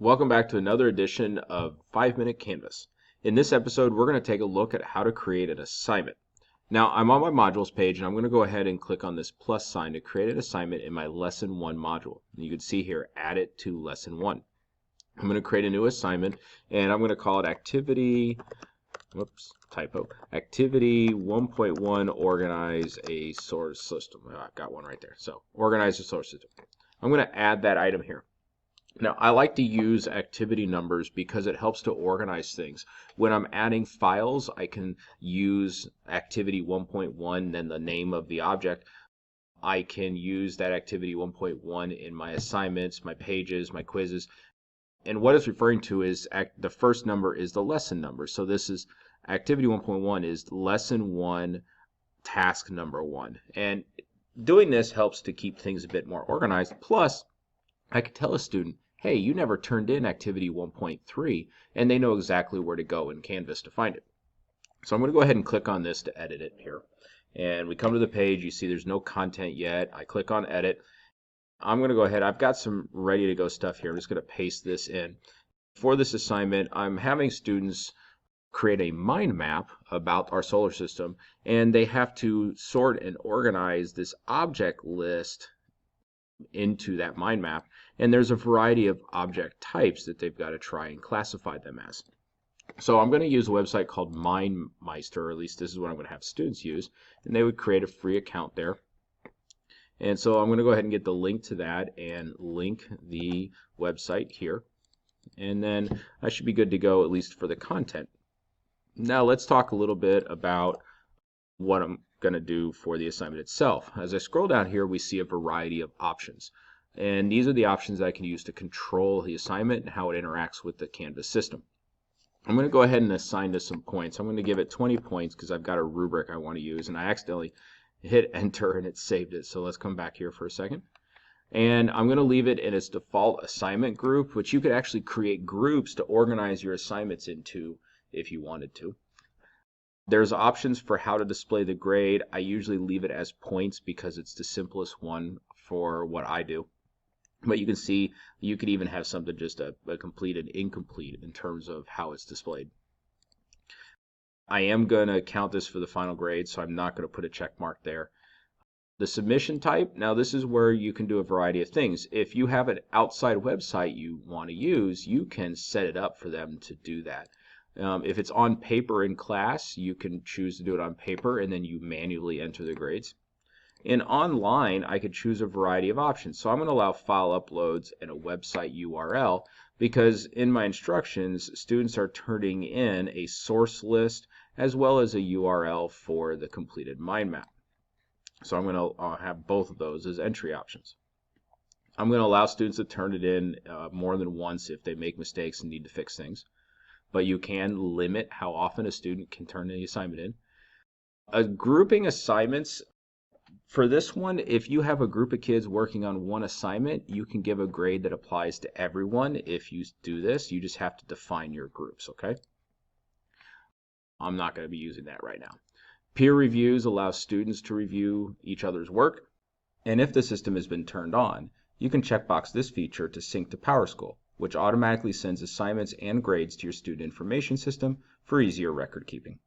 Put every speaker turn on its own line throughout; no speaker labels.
Welcome back to another edition of 5-Minute Canvas. In this episode, we're going to take a look at how to create an assignment. Now, I'm on my modules page, and I'm going to go ahead and click on this plus sign to create an assignment in my Lesson 1 module. And you can see here, add it to Lesson 1. I'm going to create a new assignment, and I'm going to call it Activity, Activity 1.1, Organize a Source System. Oh, I've got one right there. So, Organize a Source System. I'm going to add that item here. Now, I like to use activity numbers because it helps to organize things. When I'm adding files, I can use activity 1.1, then the name of the object. I can use that activity 1.1 in my assignments, my pages, my quizzes. And what it's referring to is the first number is the lesson number. So this is activity 1.1 is lesson 1, task number 1. And doing this helps to keep things a bit more organized. Plus, I could tell a student, hey, you never turned in activity 1.3, and they know exactly where to go in Canvas to find it. So I'm going to go ahead and click on this to edit it here. And we come to the page, you see there's no content yet. I click on edit. I'm going to go ahead, I've got some ready to go stuff here. I'm just going to paste this in. For this assignment, I'm having students create a mind map about our solar system, and they have to sort and organize this object list into that mind map, and there's a variety of object types that they've got to try and classify them as. So I'm going to use a website called MindMeister, or at least this is what I'm going to have students use, and they would create a free account there. And so I'm going to go ahead and get the link to that and link the website here, and then I should be good to go, at least for the content. Now let's talk a little bit about what I'm going to do for the assignment itself. As I scroll down here, we see a variety of options, and these are the options that I can use to control the assignment and how it interacts with the Canvas system. I'm going to go ahead and assign this some points. I'm going to give it 20 points because I've got a rubric I want to use, and I accidentally hit enter and it saved it. So let's come back here for a second, and I'm going to leave it in its default assignment group, which you could actually create groups to organize your assignments into if you wanted to. There's options for how to display the grade. I usually leave it as points because it's the simplest one for what I do. But you can see you could even have something just a complete and incomplete in terms of how it's displayed. I am going to count this for the final grade, so I'm not going to put a check mark there. The submission type, now this is where you can do a variety of things. If you have an outside website you want to use, you can set it up for them to do that. If it's on paper in class, you can choose to do it on paper and then you manually enter the grades. And online, I could choose a variety of options. So I'm going to allow file uploads and a website URL because in my instructions, students are turning in a source list as well as a URL for the completed mind map. So I'm going to have both of those as entry options. I'm going to allow students to turn it in more than once if they make mistakes and need to fix things. But you can limit how often a student can turn the assignment in. Grouping assignments, for this one, if you have a group of kids working on one assignment, you can give a grade that applies to everyone. If you do this, you just have to define your groups, okay? I'm not going to be using that right now. Peer reviews allow students to review each other's work. And if the system has been turned on, you can checkbox this feature to sync to PowerSchool, which automatically sends assignments and grades to your student information system for easier record keeping.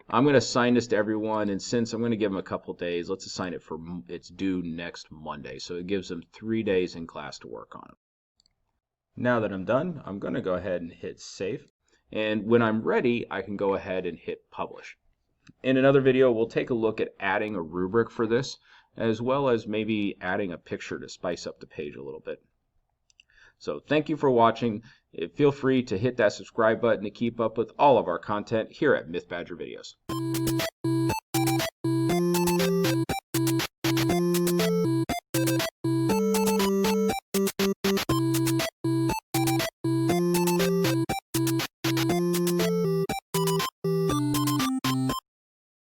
I'm going to assign this to everyone, and since I'm going to give them a couple days, let's assign it for it's due next Monday. So it gives them 3 days in class to work on it. Now that I'm done, I'm going to go ahead and hit save. And when I'm ready, I can go ahead and hit publish. In another video, we'll take a look at adding a rubric for this, as well as maybe adding a picture to spice up the page a little bit. So thank you for watching. Feel free to hit that subscribe button to keep up with all of our content here at Myth Badger Videos.